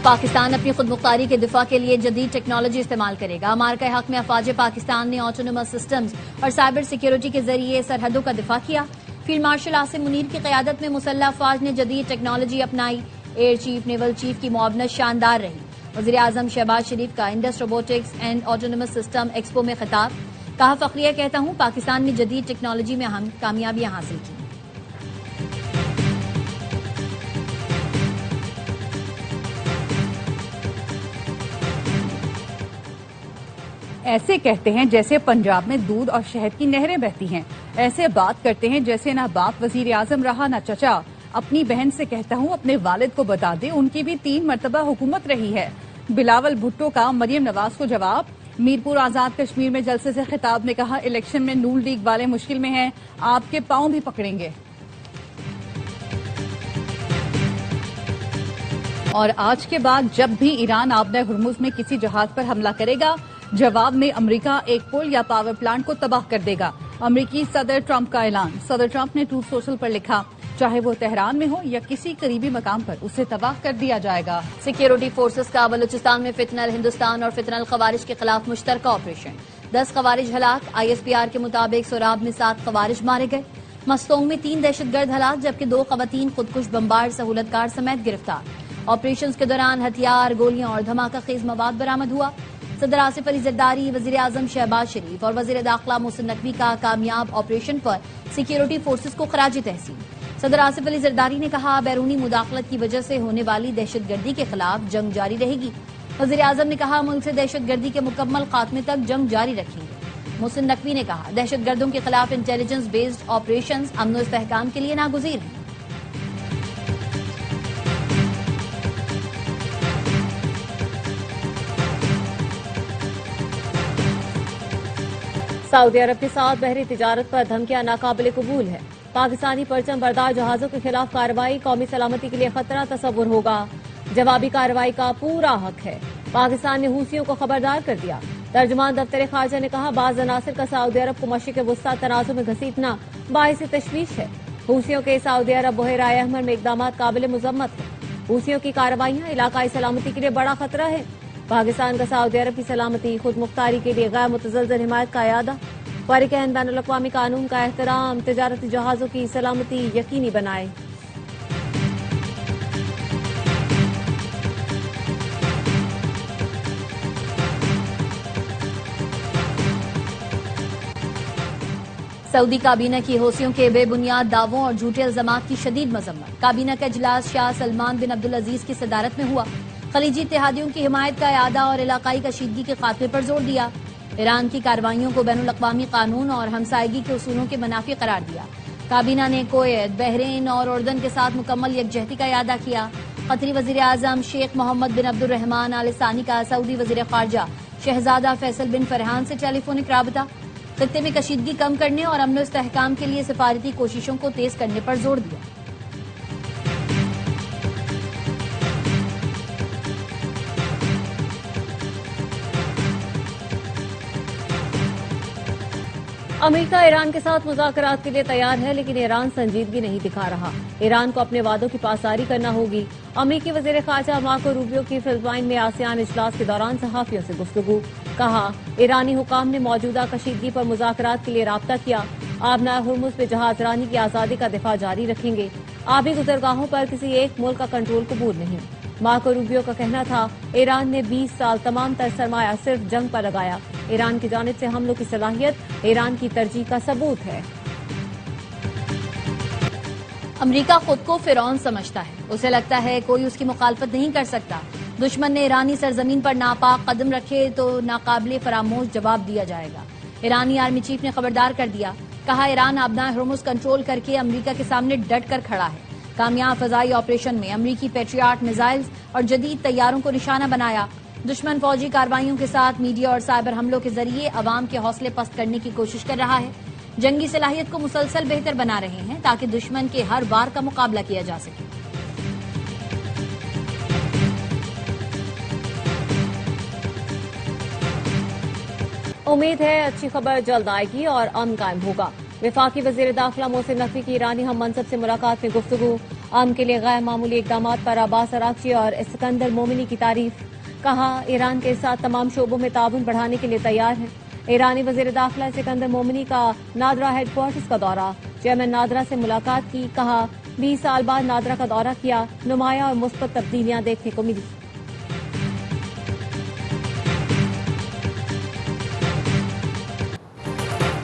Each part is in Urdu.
پاکستان اپنی خود مختاری کے دفاع کے لیے جدید ٹیکنالوجی استعمال کرے گا۔ مارکہ حق میں افواج پاکستان نے آٹونومس سسٹمز اور سائبر سیکیورٹی کے ذریعے سرحدوں کا دفاع کیا۔ فیلڈ مارشل عاصم منیر کی قیادت میں مسلح افواج نے جدید ٹیکنالوجی اپنائی۔ ایئر چیف نیول چیف کی معاونت شاندار رہی۔ وزیر اعظم شہباز شریف کا Indus robotics and autonomous system expo میں خطاب، کہا فخریہ کہتا ہوں پاکستان نے جدید ٹیکنالوجی میں اہم کامیابیاں حاصل کی۔ ایسے کہتے ہیں جیسے پنجاب میں دودھ اور شہد کی نہریں بہتی ہیں، ایسے بات کرتے ہیں جیسے نہ باپ وزیر اعظم رہا نہ چچا۔ اپنی بہن سے کہتا ہوں اپنے والد کو بتا دے، ان کی بھی 3 مرتبہ حکومت رہی ہے۔ بلاول بھٹو کا مریم نواز کو جواب۔ میرپور آزاد کشمیر میں جلسے سے خطاب میں کہا الیکشن میں نون لیگ والے مشکل میں ہیں، آپ کے پاؤں بھی پکڑیں گے۔ اور آج کے بعد جب بھی ایران آبنہ ہرمز میں کسی جہاز پر حملہ کرے گا، جواب میں امریکہ ایک پل یا پاور پلانٹ کو تباہ کر دے گا۔ امریکی صدر ٹرمپ کا اعلان۔ صدر ٹرمپ نے ٹروتھ سوشل پر لکھا، چاہے وہ تہران میں ہو یا کسی قریبی مقام پر، اسے تباہ کر دیا جائے گا۔ سیکیورٹی فورسز کا بلوچستان میں فتنہ الہندوستان اور فتنہ الخوارج کے خلاف مشترکہ آپریشن۔ 10 خوارج ہلاک۔ ISPR کے مطابق سوراب میں 7 خوارج مارے گئے۔ مستونگ میں 3 دہشت گرد ہلاک جبکہ 2 خواتین خودکش بمبار سہولت کار سمیت گرفتار۔ آپریشنز کے دوران ہتھیار، گولیاں اور دھماکہ خیز مواد برآمد ہوا۔ صدر آصف علی زرداری، وزیر اعظم شہباز شریف اور وزیر داخلہ محسن نقوی کا کامیاب آپریشن پر سیکیورٹی فورسز کو خراج تحسین۔ صدر آصف علی زرداری نے کہا بیرونی مداخلت کی وجہ سے ہونے والی دہشت گردی کے خلاف جنگ جاری رہے گی۔ وزیر اعظم نے کہا ملک سے دہشت گردی کے مکمل خاتمے تک جنگ جاری رکھیں گے۔ محسن نقوی نے کہا دہشت گردوں کے خلاف انٹیلیجنس بیسڈ آپریشنز امن و استحکام کے لیے ناگزیر ہیں۔ سعودی عرب کے ساتھ بحری تجارت پر دھمکیاں ناقابل قبول ہے۔ پاکستانی پرچم بردار جہازوں کے خلاف کارروائی قومی سلامتی کے لیے خطرہ تصور ہوگا۔ جوابی کارروائی کا پورا حق ہے۔ پاکستان نے حوثیوں کو خبردار کر دیا۔ ترجمان دفتر خارجہ نے کہا بعض عناصر کا سعودی عرب کو مشرق وسطی تنازع میں گھسیٹنا باعث تشویش ہے۔ حوثیوں کے سعودی عرب بحیرہ احمر میں اقدامات قابل مذمت ہیں۔ حوثیوں کی کارروائیاں علاقائی سلامتی کے لیے بڑا خطرہ ہے۔ پاکستان کا سعودی عرب کی سلامتی خود مختاری کے لیے غیر متزلزل حمایت کا اعادہ۔ فریقین بین الاقوامی قانون کا احترام، تجارتی جہازوں کی سلامتی یقینی بنائے۔ سعودی کابینہ کی حوثیوں کے بے بنیاد دعووں اور جھوٹے الزامات کی شدید مذمت۔ کابینہ کا اجلاس شاہ سلمان بن عبدالعزیز کی صدارت میں ہوا۔ خلیجی اتحادیوں کی حمایت کا اعادہ اور علاقائی کشیدگی کے خاتمے پر زور دیا۔ ایران کی کارروائیوں کو بین الاقوامی قانون اور ہمسائیگی کے اصولوں کے منافی قرار دیا۔ کابینہ نے کویت، بحرین اور اردن کے ساتھ مکمل یکجہتی کا اعادہ کیا۔ قطری وزیر اعظم شیخ محمد بن عبد الرحمن آل ثانی کا سعودی وزیر خارجہ شہزادہ فیصل بن فرحان سے ٹیلی فونک رابطہ۔ خطے میں کشیدگی کم کرنے اور امن و استحکام کے لیے سفارتی کوششوں کو تیز کرنے پر زور دیا۔ امریکہ ایران کے ساتھ مذاکرات کے لیے تیار ہے لیکن ایران سنجیدگی نہیں دکھا رہا۔ ایران کو اپنے وعدوں کی پاسداری کرنا ہوگی۔ امریکی وزیر خارجہ مارکو روبیو کی فلپائن میں آسیان اجلاس کے دوران صحافیوں سے گفتگو، کہا ایرانی حکام نے موجودہ کشیدگی پر مذاکرات کے لیے رابطہ کیا۔ آبنائے ہرمز پہ جہاز رانی کی آزادی کا دفاع جاری رکھیں گے۔ آبی گزرگاہوں پر کسی ایک ملک کا کنٹرول قبول نہیں۔ مارکو روبیو کا کہنا تھا ایران نے 20 سال تمام تر سرمایہ صرف جنگ پر لگایا۔ ایران کی جانب سے حملوں کی صلاحیت ایران کی ترجیح کا ثبوت ہے۔ امریکہ خود کو فرعون سمجھتا ہے، اسے لگتا ہے کوئی اس کی مخالفت نہیں کر سکتا۔ دشمن نے ایرانی سرزمین پر ناپاک قدم رکھے تو ناقابل فراموش جواب دیا جائے گا۔ ایرانی آرمی چیف نے خبردار کر دیا، کہا ایران آبنائے ہرمز کنٹرول کر کے امریکہ کے سامنے ڈٹ کر کھڑا ہے۔ کامیاب فضائی آپریشن میں امریکی پیٹریاٹ میزائلز اور جدید طیاروں کو نشانہ بنایا۔ دشمن فوجی کارروائیوں کے ساتھ میڈیا اور سائبر حملوں کے ذریعے عوام کے حوصلے پست کرنے کی کوشش کر رہا ہے۔ جنگی صلاحیت کو مسلسل بہتر بنا رہے ہیں تاکہ دشمن کے ہر وار کا مقابلہ کیا جا سکے۔ امید ہے اچھی خبر جلد آئے گی اور امن قائم ہوگا۔ وفاقی وزیر داخلہ محسن نقوی کی ایرانی ہم منصب سے ملاقات میں گفتگو، عام کے لیے غیر معمولی اقدامات پر عباس عراقچی اور اسکندر مومنی کی تعریف. کہا ایران کے ساتھ تمام شعبوں میں تعاون بڑھانے کے لیے تیار ہیں. ایرانی وزیر داخلہ اسکندر مومنی کا نادرا ہیڈ کوارٹرز کا دورہ. چیئرمین نادرا سے ملاقات کی. کہا 20 سال بعد نادرا کا دورہ کیا. نمایاں اور مثبت تبدیلیاں دیکھنے کو ملی.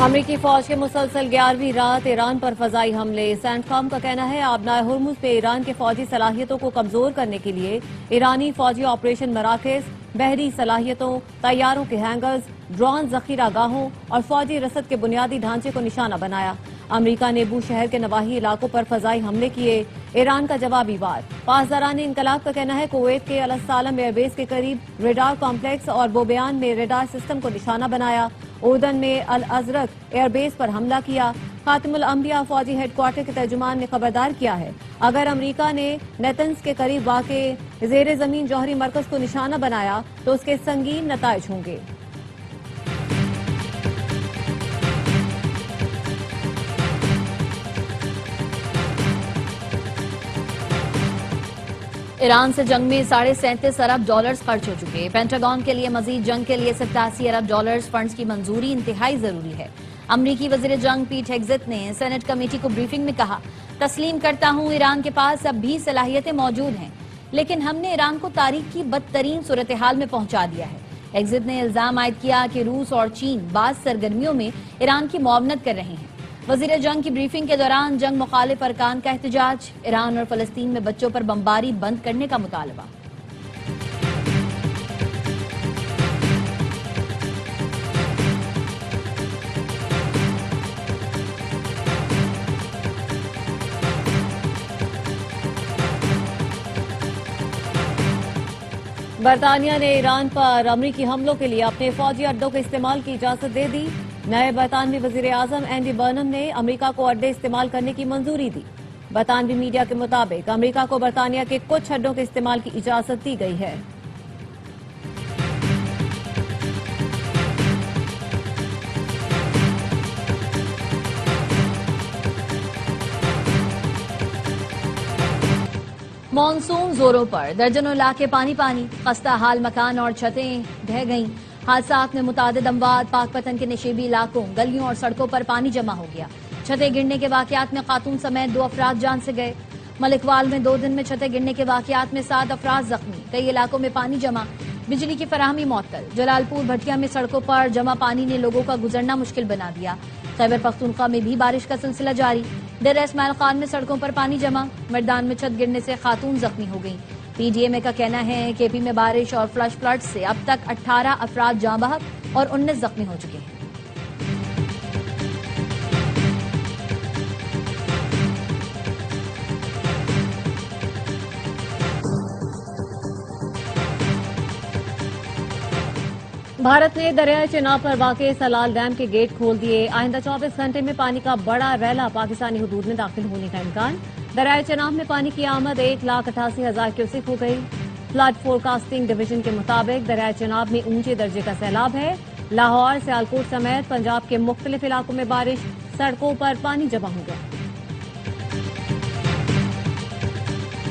امریکی فوج کے مسلسل 11ویں رات ایران پر فضائی حملے. سینٹ کام کا کہنا ہے آبنائے ہرمز پہ ایران کے فوجی صلاحیتوں کو کمزور کرنے کے لیے ایرانی فوجی آپریشن مراکز، بحری صلاحیتوں، طیاروں کے ہینگرز، ڈرون ذخیرہ گاہوں اور فوجی رسد کے بنیادی ڈھانچے کو نشانہ بنایا. امریکہ نے بو شہر کے نواحی علاقوں پر فضائی حملے کیے. ایران کا جوابی وار. پاسداران انقلاب کا کہنا ہے کویت کے السالم ایئر بیس کے قریب ریڈار کمپلیکس اور بوبیان میں ریڈار سسٹم کو نشانہ بنایا. اردن میں الازرق ایئر بیس پر حملہ کیا. خاتم الانبیاء فوجی ہیڈ کوارٹر کے ترجمان نے خبردار کیا ہے اگر امریکہ نے نیتنز کے قریب واقع زیر زمین جوہری مرکز کو نشانہ بنایا تو اس کے سنگین نتائج ہوں گے. ایران سے جنگ میں $37.5 ارب خرچ ہو چکے. پینٹاگون کے لیے مزید جنگ کے لیے $87 ارب فنڈز کی منظوری انتہائی ضروری ہے. امریکی وزیر جنگ پیٹ ہیگزت نے سینٹ کمیٹی کو بریفنگ میں کہا تسلیم کرتا ہوں ایران کے پاس اب بھی صلاحیتیں موجود ہیں لیکن ہم نے ایران کو تاریخ کی بدترین صورتحال میں پہنچا دیا ہے. ہیگزت نے الزام عائد کیا کہ روس اور چین بعض سرگرمیوں میں ایران کی معاونت کر رہے ہیں. وزیر جنگ کی بریفنگ کے دوران جنگ مخالف ارکان کا احتجاج. ایران اور فلسطین میں بچوں پر بمباری بند کرنے کا مطالبہ. برطانیہ نے ایران پر امریکی حملوں کے لیے اپنے فوجی اڈوں کے استعمال کی اجازت دے دی. نئے برطانوی وزیر اعظم اینڈی برنم نے امریکہ کو اڈے استعمال کرنے کی منظوری دی. برطانوی میڈیا کے مطابق امریکہ کو برطانیہ کے کچھ اڈوں کے استعمال کی اجازت دی گئی ہے. مانسون زوروں پر. درجنوں علاقے پانی پانی. خستہ حال مکان اور چھتیں ڈھہ گئیں. حادثات میں متعدد اموات. پاک پتن کے نشیبی علاقوں گلیوں اور سڑکوں پر پانی جمع ہو گیا. چھتیں گرنے کے واقعات میں خاتون سمیت 2 افراد جان سے گئے. ملکوال میں 2 دن میں چھتیں گرنے کے واقعات میں 7 افراد زخمی. کئی علاقوں میں پانی جمع. بجلی کی فراہمی معطل. جلال پور بھٹیا میں سڑکوں پر جمع پانی نے لوگوں کا گزرنا مشکل بنا دیا. خیبر پختونخوا میں بھی بارش کا سلسلہ جاری. ڈیرہ اسماعیل خان میں سڑکوں پر پانی جمع. مردان میں چھت گرنے سے خاتون زخمی ہو گئیں. پی ڈی ایم اے کا کہنا ہے کہ پی میں بارش اور فلش فلڈ سے اب تک 18 افراد جاں بحق اور 19 زخمی ہو چکے ہیں. بھارت نے دریائے چناب پر واقع سلال ڈیم کے گیٹ کھول دیے. آئندہ 24 گھنٹے میں پانی کا بڑا ریلا پاکستانی حدود میں داخل ہونے کا امکان. دریائے چناب میں پانی کی آمد 1,88,000 کیوسک ہو گئی. فلڈ فورکاسٹنگ ڈویژن کے مطابق دریائے چناب میں اونچے درجے کا سیلاب ہے. لاہور، سیالکوٹ سمیت پنجاب کے مختلف علاقوں میں بارش. سڑکوں پر پانی جمع ہو گیا.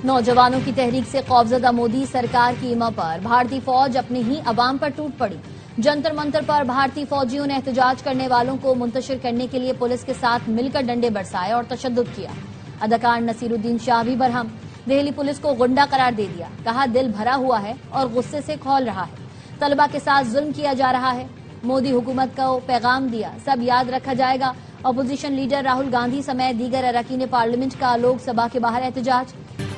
نوجوانوں کی تحریک سے خوفزدہ مودی سرکار کی ایما پر. بھارتی فوج اپنے ہی عوام پر ٹوٹ پڑی. جنتر منتر پر بھارتی فوجیوں نے احتجاج کرنے والوں کو منتشر کرنے کے لیے پولیس کے ساتھ مل کر ڈنڈے برسائے اور تشدد کیا. اداکار نصیر الدین شاہ بھی برہم. دہلی پولیس کو غنڈہ قرار دے دیا. کہا دل بھرا ہوا ہے اور غصے سے کھول رہا ہے. طلبہ کے ساتھ ظلم کیا جا رہا ہے. مودی حکومت کو پیغام دیا سب یاد رکھا جائے گا. اپوزیشن لیڈر راہل گاندھی سمیت دیگر اراکین پارلیمنٹ کا لوک سبھا کے باہر احتجاج.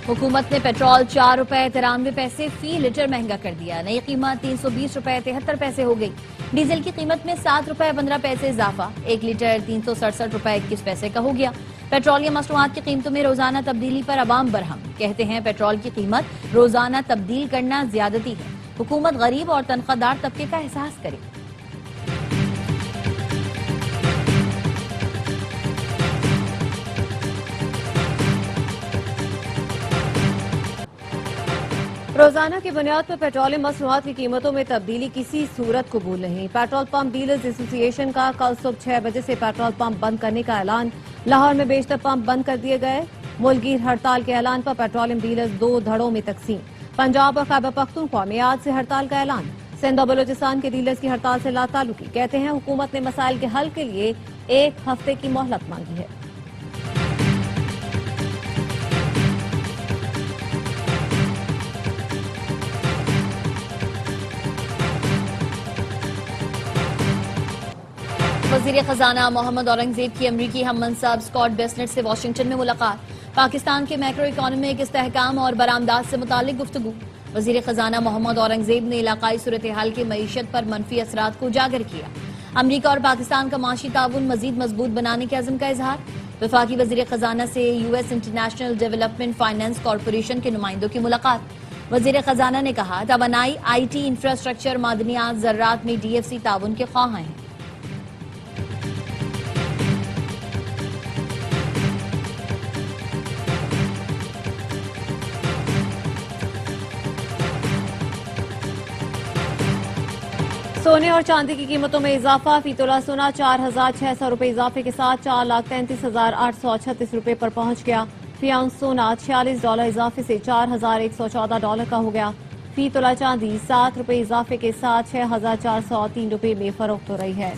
حکومت نے پیٹرول ₹4.93 فی لیٹر مہنگا کر دیا. نئی قیمت ₹320.73 ہو گئی. ڈیزل کی قیمت میں ₹7.15 اضافہ. 1 لیٹر ₹367.21 کا ہو گیا. پیٹرولیم مصنوعات کی قیمتوں میں روزانہ تبدیلی پر عوام برہم. کہتے ہیں پیٹرول کی قیمت روزانہ تبدیل کرنا زیادتی ہے. حکومت غریب اور تنخواہ دار طبقے کا احساس کرے. روزانہ کی بنیاد پر پیٹرولیم مصنوعات کی قیمتوں میں تبدیلی کسی صورت قبول نہیں. پیٹرول پمپ ڈیلرز ایسوسی ایشن کا کل صبح 6 بجے سے پیٹرول پمپ بند کرنے کا اعلان. لاہور میں بیشتر پمپ بند کر دیے گئے. ملک گیر ہڑتال کے اعلان پر پیٹرولیم ڈیلرز 2 دھڑوں میں تقسیم. پنجاب اور خیبر پختونخوا میں آج سے ہڑتال کا اعلان. سندھ اور بلوچستان کے ڈیلرز کی ہڑتال سے لا تعلقی. کہتے ہیں حکومت نے مسائل کے حل کے لیے 1 ہفتے کی مہلت مانگی ہے. وزیر خزانہ محمد اورنگزیب کی امریکی ہم منصب اسکاٹ بیسنٹ سے واشنگٹن میں ملاقات. پاکستان کے میکرو اکانومک استحکام اور برآمدات سے متعلق گفتگو. وزیر خزانہ محمد اورنگزیب نے علاقائی صورتحال کی معیشت پر منفی اثرات کو اجاگر کیا. امریکہ اور پاکستان کا معاشی تعاون مزید مضبوط بنانے کے عزم کا اظہار. وفاقی وزیر خزانہ سے U S international development finance corporation کے نمائندوں کی ملاقات. وزیر خزانہ نے کہا توانائی آئی ٹی انفراسٹرکچر معدنیات زراعت میں ڈی ایف سی تعاون کے خواہاں ہیں. سونے اور چاندی کی قیمتوں میں اضافہ. فی تولہ سونا 4,600 روپے اضافے کے ساتھ 4,33,836 روپے پر پہنچ گیا. فی اونس سونا $46 اضافے سے $4,114 کا ہو گیا. فی تولہ چاندی 7 روپے اضافے کے ساتھ 6,403 روپے میں فروخت ہو رہی ہے.